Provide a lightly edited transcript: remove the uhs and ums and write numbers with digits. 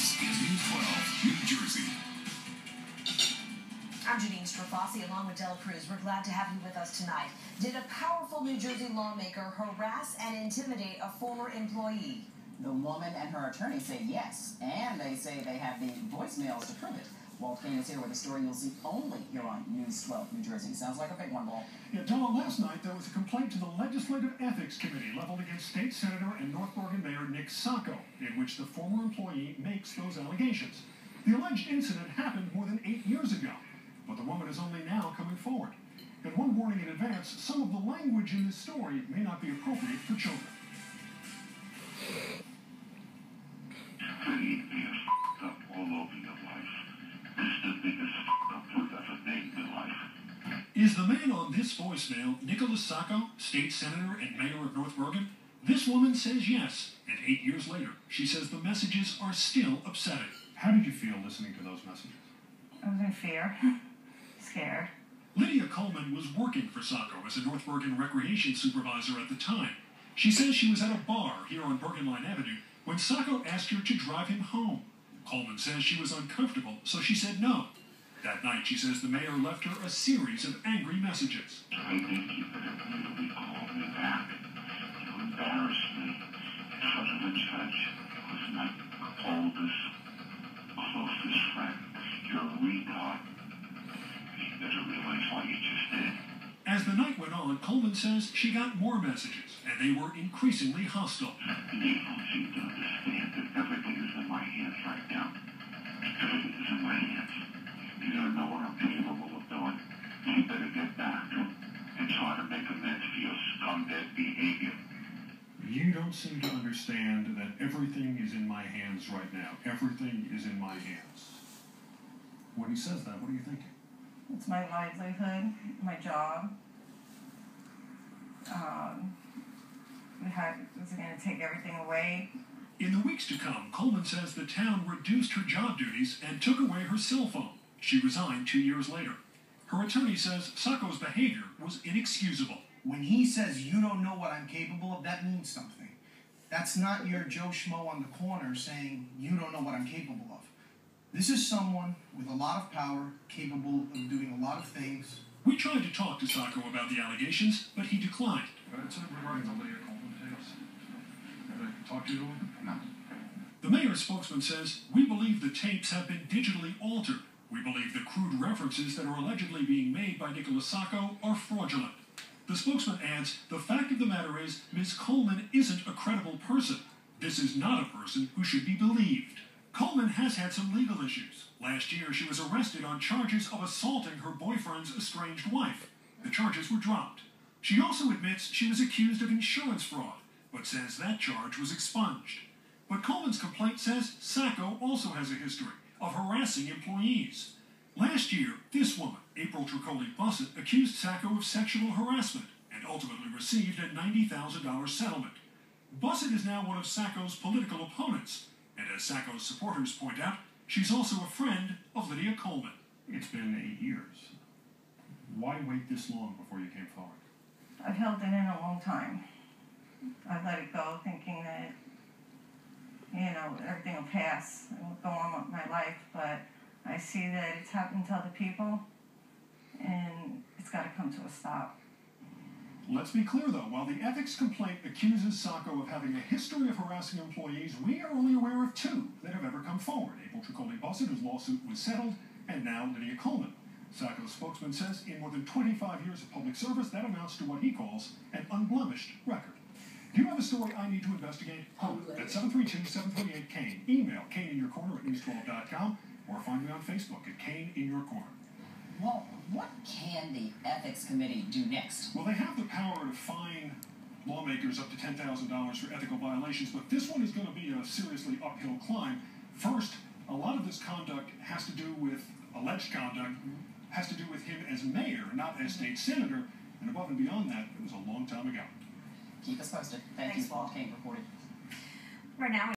This is News 12, New Jersey. I'm Janine Strafossi along with Del Cruz. We're glad to have you with us tonight. Did a powerful New Jersey lawmaker harass and intimidate a former employee? The woman and her attorney say yes, and they say they have the voicemails to prove it. Walt Kane is here with a story you'll see only here on News 12 New Jersey. Sounds like a big one, Walt. Yeah, Della, last night there was a complaint to the Legislative Ethics Committee leveled against State Senator and North Bergen Mayor Nick Sacco, in which the former employee makes those allegations. The alleged incident happened more than 8 years ago, but the woman is only now coming forward. And one warning in advance, some of the language in this story may not be appropriate for children. Up all over your life. This is the biggest up you've ever made in your life. Is the man on this voicemail Nicholas Sacco, State Senator and Mayor of North Bergen? This woman says yes, and 8 years later, she says the messages are still upsetting. How did you feel listening to those messages? I was in fear, scared. Lydia Coleman was working for Sacco as a North Bergen recreation supervisor at the time. She says she was at a bar here on Bergen Line Avenue when Sacco asked her to drive him home. Coleman says she was uncomfortable, so she said no. That night, she says the mayor left her a series of angry messages. I think you better really call me back. You embarrassed me in front of a judge who's my oldest, closest friend. You're a retard. You better realize what you just did. As the night went on, Coleman says she got more messages, and they were increasingly hostile. You don't seem to understand that everything is in my hands right now. Everything is in my hands. You don't know what I'm capable of doing. You better get back and try to make amends for your scumbag behavior. You don't seem to understand that everything is in my hands right now. Everything is in my hands. When he says that, what are you thinking? It's my livelihood, my job. Was going to take everything away. In the weeks to come, Coleman says the town reduced her job duties and took away her cell phone. She resigned 2 years later. Her attorney says Sacco's behavior was inexcusable. When he says you don't know what I'm capable of, that means something. That's not your Joe Schmo on the corner saying you don't know what I'm capable of. This is someone with a lot of power, capable of doing a lot of things. We tried to talk to Sacco about the allegations, but he declined. It's regarding the Lydia Coleman tapes. Can I talk to you? No. The mayor's spokesman says, "We believe the tapes have been digitally altered. We believe the crude references that are allegedly being made by Nicholas Sacco are fraudulent." The spokesman adds, "The fact of the matter is, Ms. Coleman isn't a credible person. This is not a person who should be believed." Coleman has had some legal issues. Last year, she was arrested on charges of assaulting her boyfriend's estranged wife. The charges were dropped. She also admits she was accused of insurance fraud, but says that charge was expunged. But Coleman's complaint says Sacco also has a history of harassing employees. Last year, this woman, April Tricoli-Bussett, accused Sacco of sexual harassment and ultimately received a $90,000 settlement. Bussett is now one of Sacco's political opponents, and as Sacco's supporters point out, she's also a friend of Lydia Coleman. It's been 8 years. Why wait this long before you came forward? I've held it in a long time. I let it go thinking that, everything will pass and will go on with my life, but I see that it's happened to other people, and it's got to come to a stop. Let's be clear, though. While the ethics complaint accuses Sacco of having a history of harassing employees, we are only aware of 2 that have ever come forward. April Tricoli-Bussett, whose lawsuit was settled, and now Lydia Coleman. Sacco's spokesman says in more than 25 years of public service, that amounts to what he calls an unblemished record. Do you have a story I need to investigate? Call at 732-738-KANE. Email kaneinyourcorner@news12.com or find me on Facebook at Kane in Your Corner. Well, what can the Ethics Committee do next? Well, they have the power to fine lawmakers up to $10,000 for ethical violations, but this one is going to be a seriously uphill climb. First, a lot of this conduct has to do with, alleged conduct, has to do with him as mayor, not as state senator, and above and beyond that, it was a long time ago. Keep us posted. Thank you, Walt Kane reported. Right now.